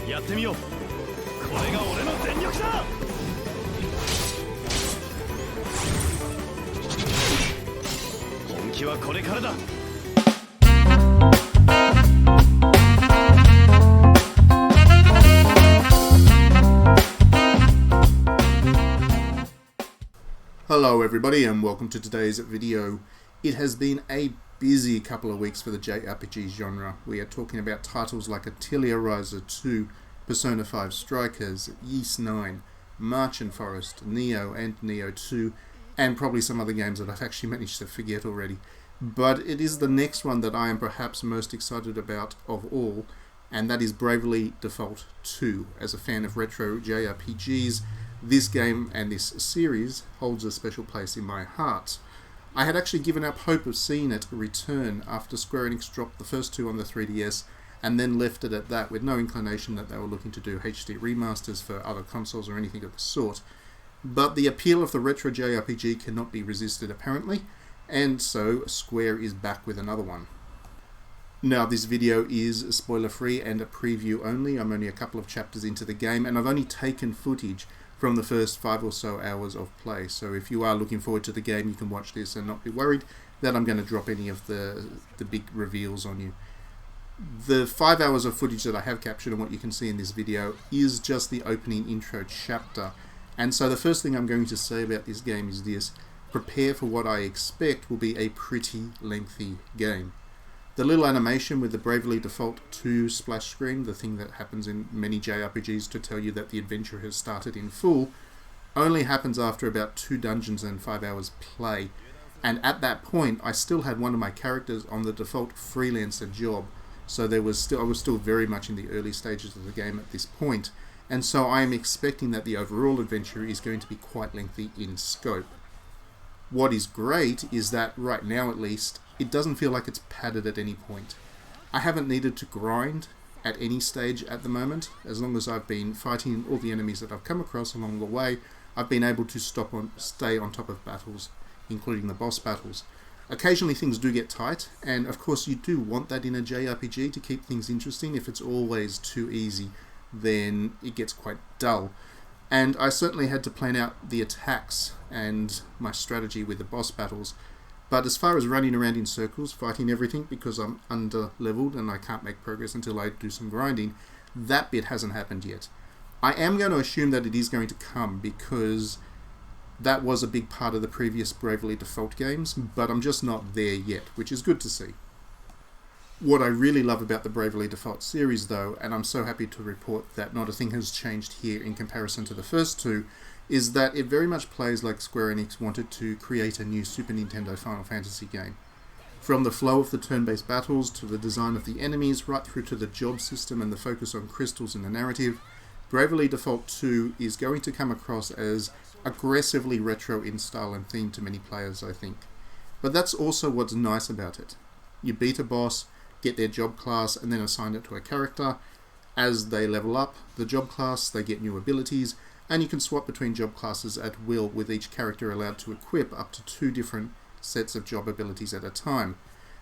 やってみよう。これが俺の全力だ。本気はこれからだ。Hello everybody and welcome to today's video. It has been a busy couple of weeks for the JRPG genre. We are talking about titles like Atelier Riser 2, Persona 5 Strikers, Ys 9, Marchand Forest, Neo and Neo 2, and probably some other games that I've actually managed to forget already. But it is the next one that I am perhaps most excited about of all, and that is Bravely Default 2. As a fan of retro JRPGs, this game and this series holds a special place in my heart. I had actually given up hope of seeing it return after Square Enix dropped the first two on the 3DS and then left it at that with no inclination that they were looking to do HD remasters for other consoles or anything of the sort. But the appeal of the retro JRPG cannot be resisted apparently, and so Square is back with another one. Now this video is spoiler free and a preview only. I'm only a couple of chapters into the game and I've only taken footage from the first 5 or so hours of play. So if you are looking forward to the game, you can watch this and not be worried that I'm going to drop any of the big reveals on you. The 5 hours of footage that I have captured and what you can see in this video is just the opening intro chapter. And so the first thing I'm going to say about this game is this: prepare for what I expect will be a pretty lengthy game. The little animation with the Bravely Default 2 splash screen, the thing that happens in many JRPGs to tell you that the adventure has started in full, only happens after about 2 dungeons and 5 hours play. And at that point, I still had one of my characters on the default freelancer job, so I was still very much in the early stages of the game at this point, and so I am expecting that the overall adventure is going to be quite lengthy in scope. What is great is that, right now at least, it doesn't feel like it's padded at any point. I haven't needed to grind at any stage at the moment. As long as I've been fighting all the enemies that I've come across along the way, I've been able to stay on top of battles, including the boss battles. Occasionally things do get tight, and of course you do want that in a JRPG to keep things interesting. If it's always too easy, then it gets quite dull. And I certainly had to plan out the attacks and my strategy with the boss battles. But as far as running around in circles, fighting everything because I'm under-leveled and I can't make progress until I do some grinding, that bit hasn't happened yet. I am going to assume that it is going to come because that was a big part of the previous Bravely Default games, but I'm just not there yet, which is good to see. What I really love about the Bravely Default series though, and I'm so happy to report that not a thing has changed here in comparison to the first two, is that it very much plays like Square Enix wanted to create a new Super Nintendo Final Fantasy game. From the flow of the turn-based battles, to the design of the enemies, right through to the job system and the focus on crystals in the narrative, Bravely Default 2 is going to come across as aggressively retro in style and theme to many players, I think. But that's also what's nice about it. You beat a boss, get their job class, and then assign it to a character. As they level up the job class, they get new abilities, and you can swap between job classes at will, with each character allowed to equip up to 2 different sets of job abilities at a time.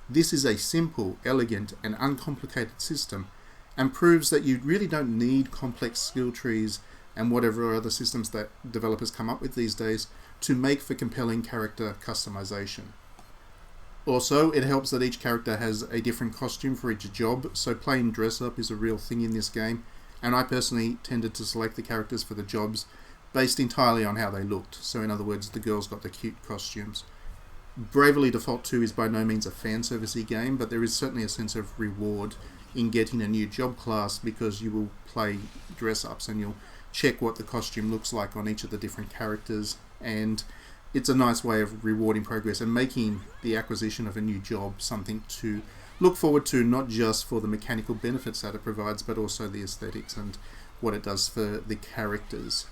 This is a simple, elegant, and uncomplicated system, and proves that you really don't need complex skill trees and whatever other systems that developers come up with these days to make for compelling character customization. Also, it helps that each character has a different costume for each job, so playing dress-up is a real thing in this game, and I personally tended to select the characters for the jobs based entirely on how they looked. So in other words, the girls got the cute costumes. Bravely Default 2 is by no means a fan-servicey game, but there is certainly a sense of reward in getting a new job class because you will play dress-ups and you'll check what the costume looks like on each of the different characters, and it's a nice way of rewarding progress and making the acquisition of a new job something to look forward to, not just for the mechanical benefits that it provides, but also the aesthetics and what it does for the characters.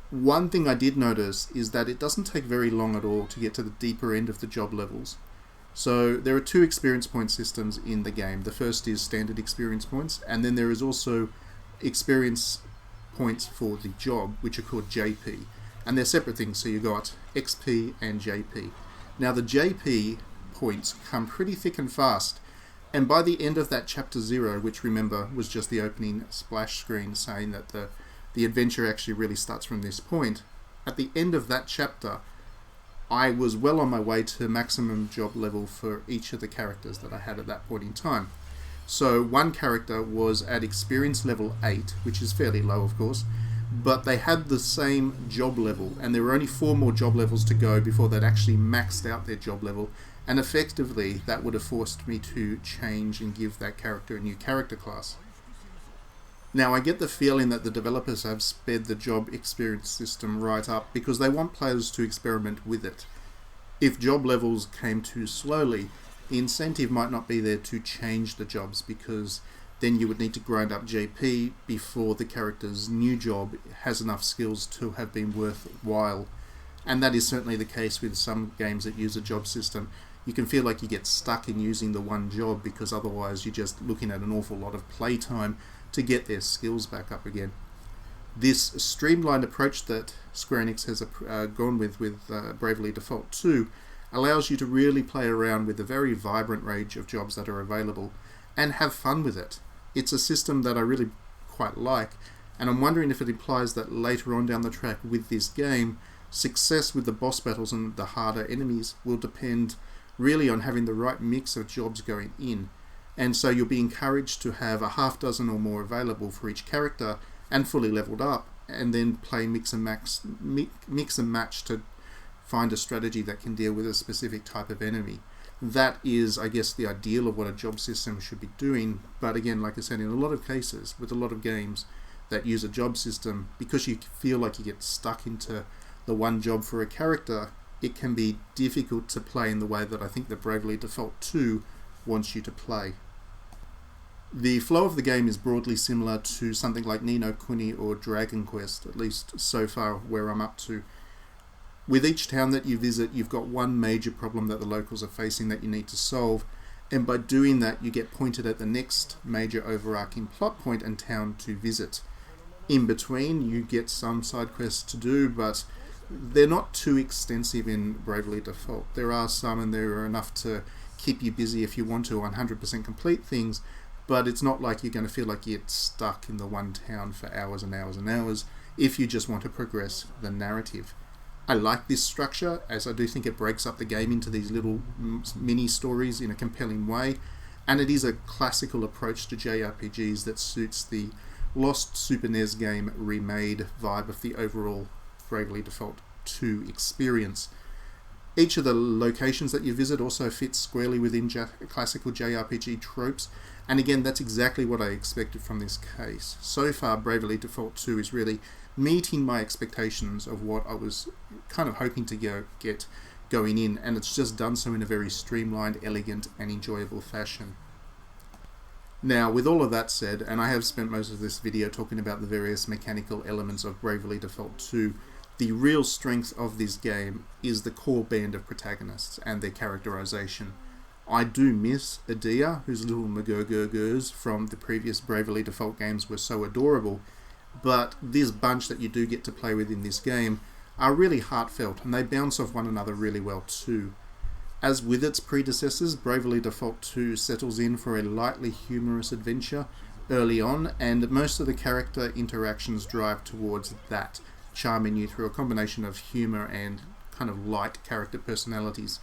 One thing I did notice is that it doesn't take very long at all to get to the deeper end of the job levels. So there are 2 experience point systems in the game. The first is standard experience points, and then there is also experience points for the job, which are called JP. And they're separate things, so you got XP and JP. Now the JP points come pretty thick and fast, And by the end of that chapter 0, which remember was just the opening splash screen saying that the adventure actually really starts from this point, at the end of that chapter, I was well on my way to maximum job level for each of the characters that I had at that point in time. So one character was at experience level 8, which is fairly low of course, but they had the same job level, and there were only 4 more job levels to go before they'd actually maxed out their job level, and effectively that would have forced me to change and give that character a new character class. Now I get the feeling that the developers have sped the job experience system right up because they want players to experiment with it. If job levels came too slowly, the incentive might not be there to change the jobs, because then you would need to grind up JP before the character's new job has enough skills to have been worthwhile. And that is certainly the case with some games that use a job system. You can feel like you get stuck in using the one job because otherwise you're just looking at an awful lot of playtime to get their skills back up again. This streamlined approach that Square Enix has gone with Bravely Default 2 allows you to really play around with the very vibrant range of jobs that are available and have fun with it. It's a system that I really quite like, and I'm wondering if it implies that later on down the track with this game, success with the boss battles and the harder enemies will depend really on having the right mix of jobs going in. And so you'll be encouraged to have a half dozen or more available for each character and fully leveled up, and then play mix and match to find a strategy that can deal with a specific type of enemy. That is, I guess, the ideal of what a job system should be doing. But again, like I said, in a lot of cases, with a lot of games that use a job system, because you feel like you get stuck into the one job for a character, it can be difficult to play in the way that I think the Bravely Default 2 wants you to play. The flow of the game is broadly similar to something like Ni no Kuni or Dragon Quest, at least so far where I'm up to. With each town that you visit, you've got one major problem that the locals are facing that you need to solve, and by doing that you get pointed at the next major overarching plot point and town to visit. In between, you get some side quests to do, but they're not too extensive in Bravely Default. There are some, and there are enough to keep you busy if you want to 100% complete things, but it's not like you're going to feel like you get stuck in the one town for hours and hours and hours if you just want to progress the narrative. I like this structure, as I do think it breaks up the game into these little mini stories in a compelling way, and it is a classical approach to JRPGs that suits the lost Super NES game remade vibe of the overall Bravely Default 2 experience. Each of the locations that you visit also fits squarely within classical JRPG tropes, and again, that's exactly what I expected from this case. So far, Bravely Default 2 is really meeting my expectations of what I was kind of hoping to get going in, and it's just done so in a very streamlined, elegant, and enjoyable fashion. Now, with all of that said, and I have spent most of this video talking about the various mechanical elements of Bravely Default 2, the real strength of this game is the core band of protagonists and their characterization. I do miss Adia, whose little McGurgurgurs from the previous Bravely Default games were so adorable, but this bunch that you do get to play with in this game are really heartfelt, and they bounce off one another really well too. As with its predecessors, Bravely Default 2 settles in for a lightly humorous adventure early on, and most of the character interactions drive towards that, charming you through a combination of humour and kind of light character personalities.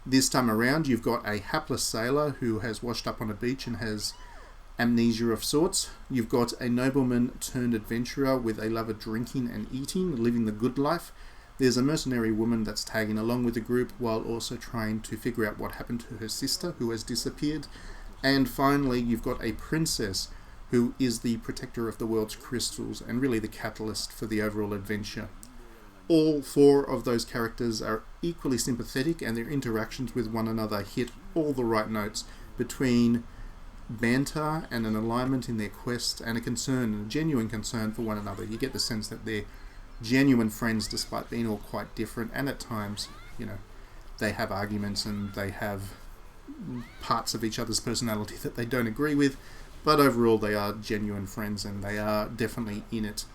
This time around, you've got a hapless sailor who has washed up on a beach and has amnesia of sorts. You've got a nobleman turned adventurer with a love of drinking and eating, living the good life. There's a mercenary woman that's tagging along with the group while also trying to figure out what happened to her sister who has disappeared. And finally, you've got a princess who is the protector of the world's crystals and really the catalyst for the overall adventure. All 4 of those characters are equally sympathetic, and their interactions with one another hit all the right notes between banter and an alignment in their quest and a concern, and a genuine concern for one another. You get the sense that they're genuine friends despite being all quite different, and at times, they have arguments and they have parts of each other's personality that they don't agree with, but overall they are genuine friends and they are definitely in it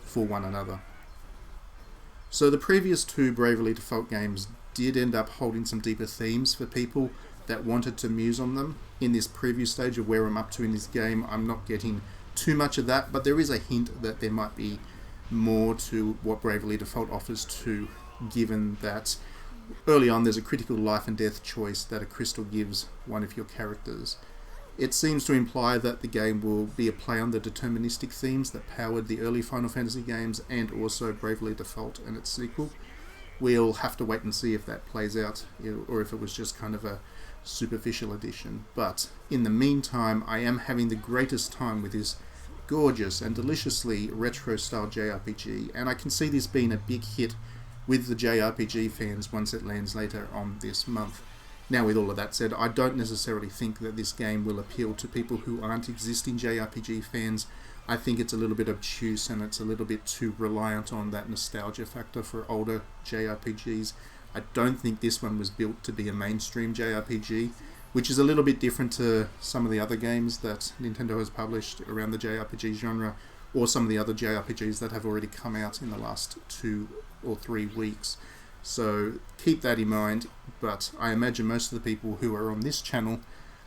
for one another. So the previous 2 Bravely Default games did end up holding some deeper themes for people that wanted to muse on them. In this preview stage of where I'm up to in this game, I'm not getting too much of that, but there is a hint that there might be more to what Bravely Default offers too, given that early on there's a critical life and death choice that a crystal gives one of your characters. It seems to imply that the game will be a play on the deterministic themes that powered the early Final Fantasy games and also Bravely Default and its sequel. We'll have to wait and see if that plays out, or if it was just kind of a superficial addition. But in the meantime, I am having the greatest time with this gorgeous and deliciously retro-style JRPG, and I can see this being a big hit with the JRPG fans once it lands later on this month. Now, with all of that said, I don't necessarily think that this game will appeal to people who aren't existing JRPG fans. I think it's a little bit obtuse and it's a little bit too reliant on that nostalgia factor for older JRPGs. I don't think this one was built to be a mainstream JRPG, which is a little bit different to some of the other games that Nintendo has published around the JRPG genre, or some of the other JRPGs that have already come out in the last 2 or 3 weeks. So keep that in mind, but I imagine most of the people who are on this channel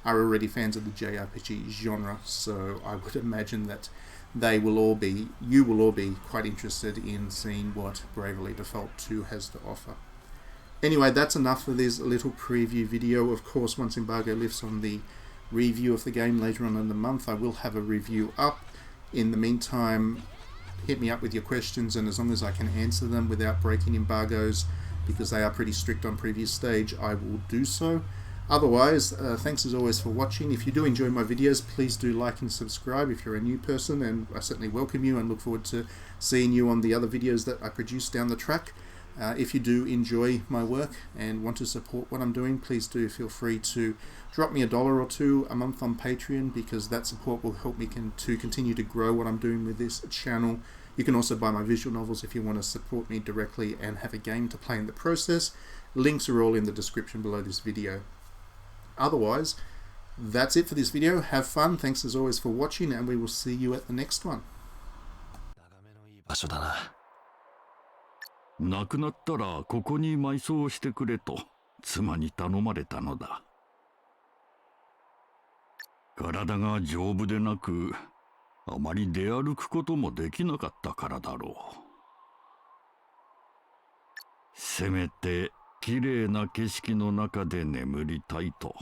are already fans of the JRPG genre, so I would imagine that you will all be quite interested in seeing what Bravely Default 2 has to offer. Anyway, that's enough for this little preview video. Of course, once embargo lifts on the review of the game later on in the month, I will have a review up. In the meantime, hit me up with your questions, and as long as I can answer them without breaking embargoes, because they are pretty strict on preview stage, I will do so. Otherwise, thanks as always for watching. If you do enjoy my videos, please do like and subscribe if you're a new person, and I certainly welcome you and look forward to seeing you on the other videos that I produce down the track. If you do enjoy my work and want to support what I'm doing, please do feel free to drop me $1 or $2 a month on Patreon, because that support will help me to continue to grow what I'm doing with this channel. You can also buy my visual novels if you want to support me directly and have a game to play in the process. Links are all in the description below this video. Otherwise, that's it for this video. Have fun, thanks as always for watching, and we will see you at the next one. 亡くなったらここに埋葬してくれと妻に頼まれたのだ。体が丈夫でなく、あまり出歩くこともできなかったからだろう。せめてきれいな景色の中で眠りたいと。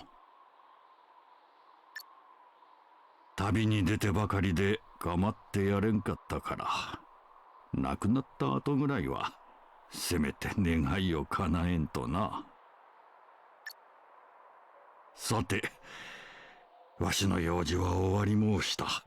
旅に出てばかりで構ってやれんかったから、亡くなった後ぐらいはせめて願いを叶えんとな。さて、わしの用事は終わり申した。